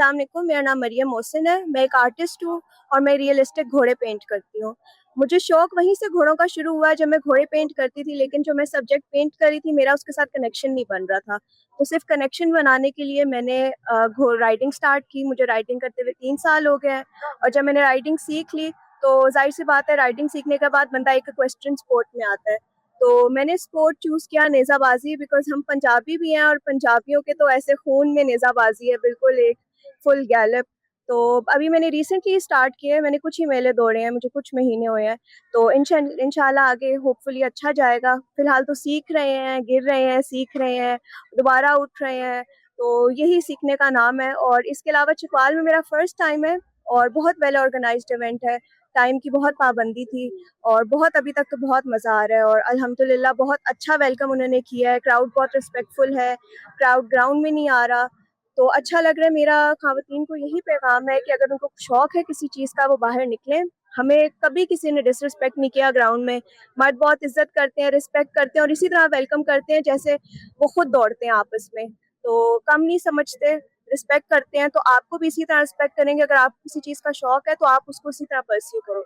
अस्सलाम वालेकुम, मेरा नाम मरियम मोहसिन है। मैं एक आर्टिस्ट हूँ और मैं रियलिस्टिक घोड़े पेंट करती हूँ। मुझे शौक वहीं से घोड़ों का शुरू हुआ जब मैं घोड़े पेंट करती थी, लेकिन जो मैं सब्जेक्ट पेंट कर रही थी मेरा उसके साथ कनेक्शन नहीं बन रहा था। तो सिर्फ कनेक्शन बनाने के लिए मैंने राइटिंग स्टार्ट की। मुझे राइटिंग करते हुए 3 साल हो गए हैं और जब मैंने राइटिंग सीख ली तो ज़ाहिर सी बात है, राइटिंग सीखने के बाद बंदा एक इक्वेस्ट्रियन स्पोर्ट में आता है। तो मैंने स्पोर्ट चूज़ किया नेज़ाबाजी, बिकॉज़ हम पंजाबी भी हैं और पंजाबियों के तो ऐसे खून में नेज़ाबाजी है, बिल्कुल एक फुल गैलप। तो अभी मैंने रिसेंटली स्टार्ट किया है, मैंने कुछ ही मेले दौड़े हैं, मुझे कुछ महीने हुए हैं। तो इंशाल्लाह आगे होपफुली अच्छा जाएगा। फ़िलहाल तो सीख रहे हैं, गिर रहे हैं, सीख रहे हैं, दोबारा उठ रहे हैं, तो यही सीखने का नाम है। और इसके अलावा चकवाल में मेरा फर्स्ट टाइम है और बहुत वेल ऑर्गेनाइज्ड इवेंट है। टाइम की बहुत पाबंदी थी और बहुत अभी तक तो बहुत मज़ा आ रहा है और अल्हम्दुलिल्लाह बहुत अच्छा वेलकम उन्होंने किया है। क्राउड बहुत रिस्पेक्टफुल है, क्राउड ग्राउंड में नहीं आ रहा, तो अच्छा लग रहा है। मेरा ख़वातीन को यही पैगाम है कि अगर उनको शौक़ है किसी चीज़ का वो बाहर निकलें। हमें कभी किसी ने डिसरिस्पेक्ट नहीं किया ग्राउंड में। मर्द बहुत इज़्ज़त करते हैं, रिस्पेक्ट करते हैं और इसी तरह वेलकम करते हैं जैसे वो खुद दौड़ते हैं आपस में। तो कम नहीं समझते, रिस्पेक्ट करते हैं, तो आपको भी इसी तरह रिस्पेक्ट करेंगे। अगर आपको किसी चीज़ का शौक़ है तो आप उसको उसी तरह परस्यू करो।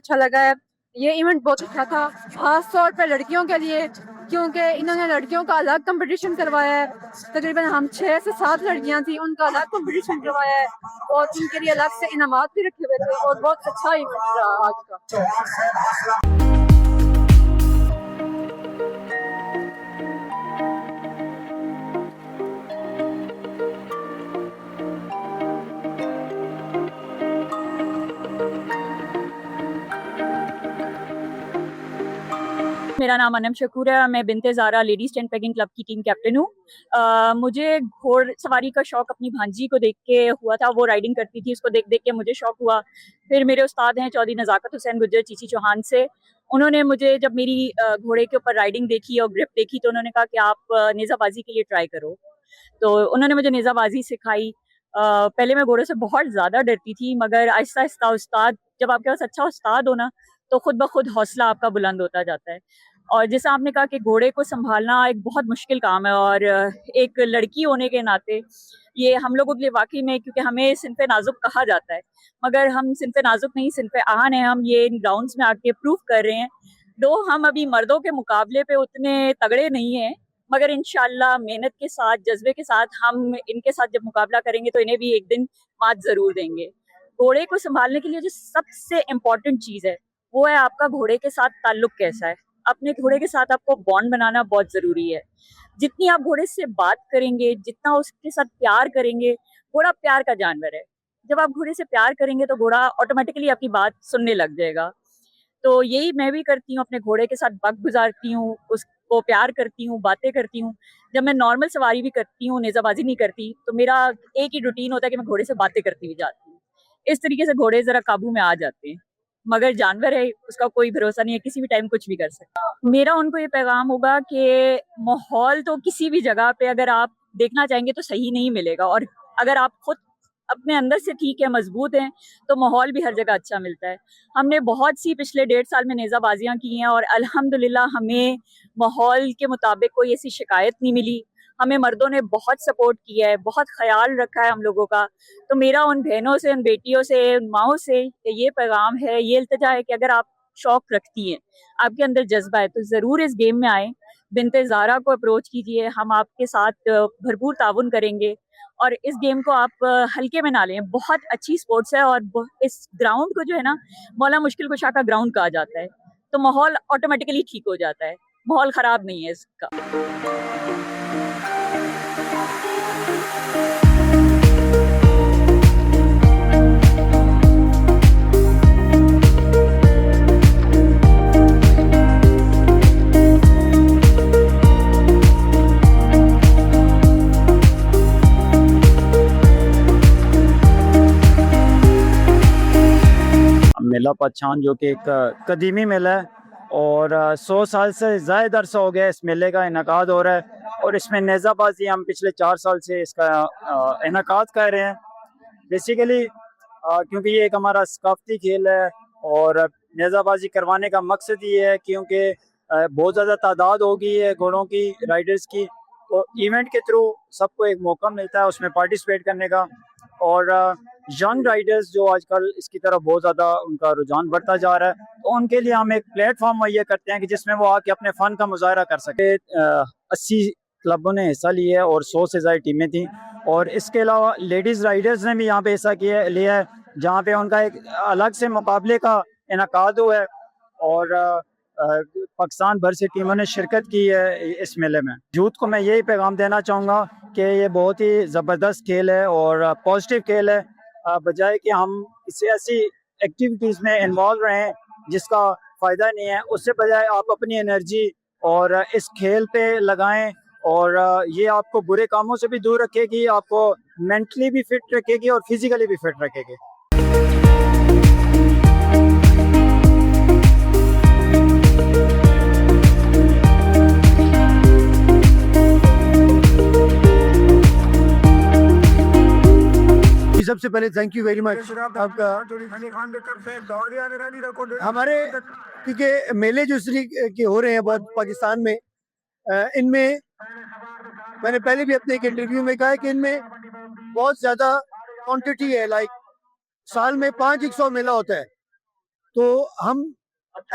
अच्छा लगा है। ये इवेंट बहुत अच्छा था, खास तौर पर लड़कियों के लिए, क्योंकि इन्होंने लड़कियों का अलग कंपटीशन करवाया है। तकरीबन हम 6 से 7 लड़कियां थी, उनका अलग कंपटीशन करवाया है और उनके लिए अलग से इनामात भी रखे हुए थे और बहुत अच्छा इवेंट रहा आज का। मेरा नाम अनम शकूर है। मैं Binte Zara ladies tent pegging club की टीम कैप्टन हूँ। मुझे घोड़सवारी का शौक़ अपनी भांजी को देख के हुआ था। वो राइडिंग करती थी, उसको देख देख के मुझे शौक़ हुआ। फिर मेरे उस्ताद हैं चौधरी नज़ाकत हुसैन गुज्जर चीची चौहान से, उन्होंने मुझे जब मेरी घोड़े के ऊपर राइडिंग देखी और ग्रिप देखी तो उन्होंने कहा कि आप नेज़ाबाजी के लिए ट्राई करो। तो उन्होंने मुझे नेज़ाबाजी सिखाई। पहले मैं घोड़े से बहुत ज़्यादा डरती थी, मगर आहिस्ता आहिस्ता उस्ताद, जब आपके पास अच्छा उस्ताद हो ना तो खुद ब खुद हौसला आपका बुलंद होता जाता है। और जैसा आपने कहा कि घोड़े को संभालना एक बहुत मुश्किल काम है और एक लड़की होने के नाते ये हम लोगों के लिए वाकई में, क्योंकि हमें सिनफ़े नाजुक कहा जाता है, मगर हम सिनफ़े नाजुक नहीं, सिनफ़े आन है। हम ये इन ग्राउंड्स में आके प्रूव कर रहे हैं। दो हम अभी मर्दों के मुकाबले पे उतने तगड़े नहीं हैं, मगर इंशाल्लाह मेहनत के साथ, जज्बे के साथ हम इनके साथ जब मुकाबला करेंगे तो इन्हें भी एक दिन मात ज़रूर देंगे। घोड़े को संभालने के लिए जो सबसे इम्पोर्टेंट चीज़ है वो है आपका घोड़े के साथ ताल्लुक कैसा है। अपने घोड़े के साथ आपको बॉन्ड बनाना बहुत ज़रूरी है। जितनी आप घोड़े से बात करेंगे, जितना उसके साथ प्यार करेंगे, घोड़ा प्यार का जानवर है। जब आप घोड़े से प्यार करेंगे तो घोड़ा ऑटोमेटिकली आपकी बात सुनने लग जाएगा। तो यही मैं भी करती हूँ, अपने घोड़े के साथ वक़्त गुज़ारती हूँ, उसको प्यार करती हूँ, बातें करती हूँ। जब मैं नॉर्मल सवारी भी करती हूँ, नेज़ाबाजी नहीं करती, तो मेरा एक ही रूटीन होता है कि मैं घोड़े से बातें करती हुई जाती हूँ। इस तरीके से घोड़े ज़रा काबू में आ जाते हैं, मगर जानवर है, उसका कोई भरोसा नहीं है, किसी भी टाइम कुछ भी कर सकता है। मेरा उनको ये पैगाम होगा कि माहौल तो किसी भी जगह पे अगर आप देखना चाहेंगे तो सही नहीं मिलेगा, और अगर आप खुद अपने अंदर से ठीक है, मजबूत हैं, तो माहौल भी हर जगह अच्छा मिलता है। हमने बहुत सी पिछले 1.5 साल में नेज़ाबाजियाँ की हैं और अल्हम्दुलिल्लाह हमें माहौल के मुताबिक कोई ऐसी शिकायत नहीं मिली। हमें मर्दों ने बहुत सपोर्ट किया है, बहुत ख्याल रखा है हम लोगों का। तो मेरा उन बहनों से, उन बेटियों से, उन माँओं से ये पैगाम है, ये इल्तिजा है कि अगर आप शौक़ रखती हैं, आपके अंदर जज्बा है, तो ज़रूर इस गेम में आएँ। बिन्ते ज़ारा को अप्रोच कीजिए, हम आपके साथ भरपूर ताउन करेंगे और इस गेम को आप हल्के में ना लें। बहुत अच्छी स्पोर्ट्स है और इस ग्राउंड को जो है ना, मौला मुश्किल कुशा का ग्राउंड कहा जाता है, तो माहौल ऑटोमेटिकली ठीक हो जाता है। माहौल ख़राब नहीं है इसका। मेला पच्छान, जो कि एक कदीमी मेला है और 100 साल से ज़्यादा अरसा हो गया इस मेले का इनकाद हो रहा है। और इसमें नेज़ाबाजी हम पिछले 4 साल से इसका इनकाद कर रहे हैं। बेसिकली क्योंकि ये एक हमारा सकाफ़ती खेल है और नेज़ाबाजी करवाने का मकसद ये है क्योंकि बहुत ज़्यादा तादाद हो गई है घोड़ों की, राइडर्स की, तो इवेंट के थ्रू सबको एक मौका मिलता है उसमें पार्टिसिपेट करने का। और यंग राइडर्स जो आजकल इसकी तरफ बहुत ज़्यादा उनका रुझान बढ़ता जा रहा है, तो उनके लिए हम एक प्लेटफॉर्म मुहैया करते हैं कि जिसमें वो आके अपने फ़न का मुजाहरा कर सके। 80 क्लबों ने हिस्सा लिया है और 100 से ज़्यादा टीमें थी। और इसके अलावा लेडीज़ राइडर्स ने भी यहाँ पे हिस्सा लिया है, जहाँ पे उनका एक अलग से मुकाबले का इनकाद हुआ है और पाकिस्तान भर से टीमों ने शिरकत की है इस मेले में। यूथ को मैं यही पैगाम देना चाहूँगा कि ये बहुत ही ज़बरदस्त खेल है और पॉजिटिव खेल है, बजाय कि हम किसी ऐसी एक्टिविटीज़ में इन्वॉल्व रहें जिसका फ़ायदा नहीं है, उससे बजाय आप अपनी एनर्जी और इस खेल पे लगाएं और ये आपको बुरे कामों से भी दूर रखेगी, आपको मेंटली भी फिट रखेगी और फिजिकली भी फिट रखेगी। सबसे पहले थैंक यू वेरी मच आपका। हमारे क्योंकि मेले जो इस तरीके के हो रहे हैं बहुत पाकिस्तान में, इनमें मैंने पहले भी अपने एक इंटरव्यू में कहा है कि इनमें बहुत ज़्यादा क्वांटिटी है। लाइक साल में 500 मेला होता है, तो हम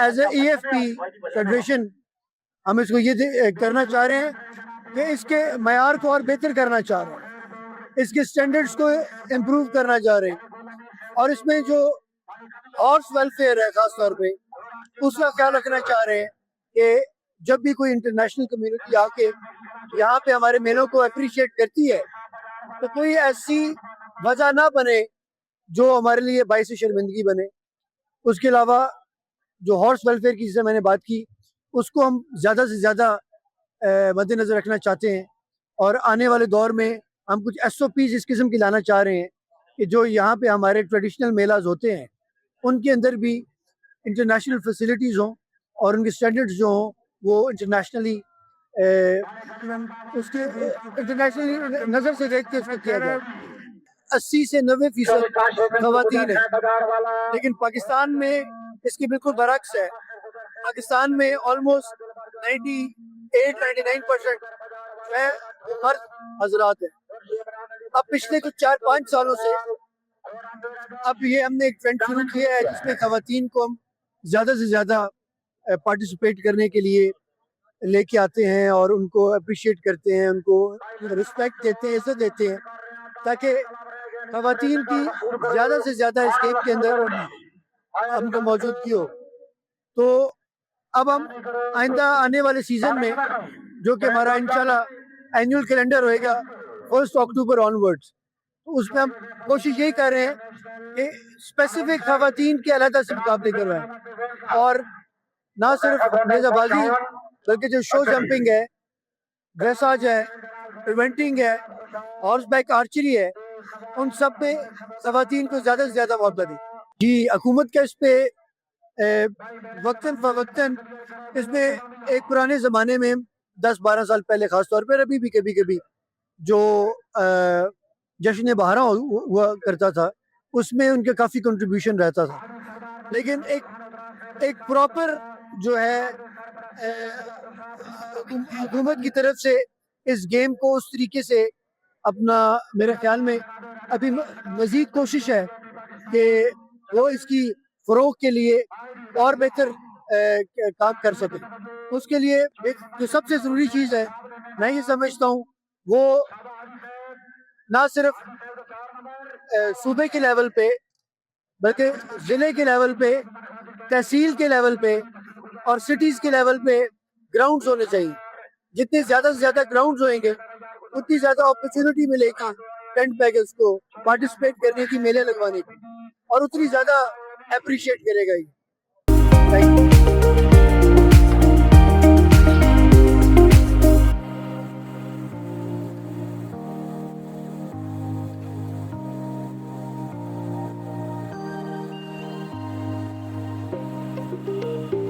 एज ए EFP फेडरेशन हम इसको ये करना चाह रहे हैं कि इसके मयार को और बेहतर करना चाह रहे हैं, इसके स्टैंडर्ड्स को इम्प्रूव करना चाह रहे हैं और इसमें जो हॉर्स वेलफेयर है खास तौर पे उसका ख्याल रखना चाह रहे हैं कि जब भी कोई इंटरनेशनल कम्युनिटी आके यहाँ पे हमारे मेलों को अप्रिशिएट करती है तो कोई ऐसी वजह ना बने जो हमारे लिए बाइस शर्मिंदगी बने। उसके अलावा जो हॉर्स वेलफेयर की जिससे मैंने बात की उसको हम ज़्यादा से ज़्यादा मद्देनज़र रखना चाहते हैं और आने वाले दौर में हम कुछ SOPs इस किस्म की लाना चाह रहे हैं कि जो यहाँ पे हमारे ट्रेडिशनल मेलाज होते हैं उनके अंदर भी इंटरनेशनल फैसिलिटीज़ हों और उनके स्टैंडर्ड्स जो हों वो इंटरनेशनली उसके इंटरनेशनली नज़र से देख के उसको किया जाए। 80 से 90% ख़वातीन है, लेकिन पाकिस्तान में इसकी बिल्कुल बरक्स है। पाकिस्तान में ऑलमोस्ट 98-99% जो है वो मर्द हजरात है। अब पिछले कुछ 4-5 सालों से अब ये हमने एक ट्रेंड शुरू किया है जिसमें ख़वातीन को हम ज़्यादा से ज़्यादा पार्टिसिपेट करने के लिए लेके आते हैं और उनको अप्रिशिएट करते हैं, उनको रिस्पेक्ट देते हैं, इज्जत देते हैं, ताकि ख़वातीन की ज़्यादा से ज़्यादा इस गेम के अंदर उनको मौजूदगी हो। तो अब हम आइंदा आने वाले सीज़न में जो कि हमारा इंशाल्लाह एनुअल कैलेंडर होएगा 1 अक्टूबर ऑनवर्ड्स, तो उसमें हम कोशिश यही कर रहे हैं कि स्पेसिफिक ख़वातीन के अलग से मुकाबले करवाएं और ना सिर्फ नेज़ाबाजी बल्कि जो शो जंपिंग है, ड्रेसाज है, इवेंटिंग है, हॉर्स बैक आर्चरी है, उन सब में ख़वातीन को ज़्यादा से ज़्यादा मौका दें। जी, हुकूमत का इस पे वक्तन फ़वक्तन इसमें एक पुराने ज़माने में 10-12 साल पहले ख़ास तौर पर अभी भी कभी कभी जो जश्न बहारा हुआ करता था उसमें उनके काफ़ी कंट्रीब्यूशन रहता था, लेकिन एक प्रॉपर जो है हुकूमत की तरफ से इस गेम को उस तरीके से अपना, मेरे ख्याल में अभी मज़ीद कोशिश है कि वो इसकी फ़रोग के लिए और बेहतर काम कर सके। उसके लिए जो सबसे ज़रूरी चीज़ है मैं ये समझता हूँ वो ना सिर्फ सूबे के लेवल पे बल्कि ज़िले के लेवल पे, तहसील के लेवल पे और सिटीज़ के लेवल पे ग्राउंड्स होने चाहिए। जितने ज़्यादा से ज़्यादा ग्राउंड्स होंगे उतनी ज़्यादा अपॉर्चुनिटी मिलेगी टेंट बैगर्स को पार्टिसिपेट करने की, मेले लगवाने की, और उतनी ज़्यादा अप्रिशिएट करेगा ये। Thank you. है।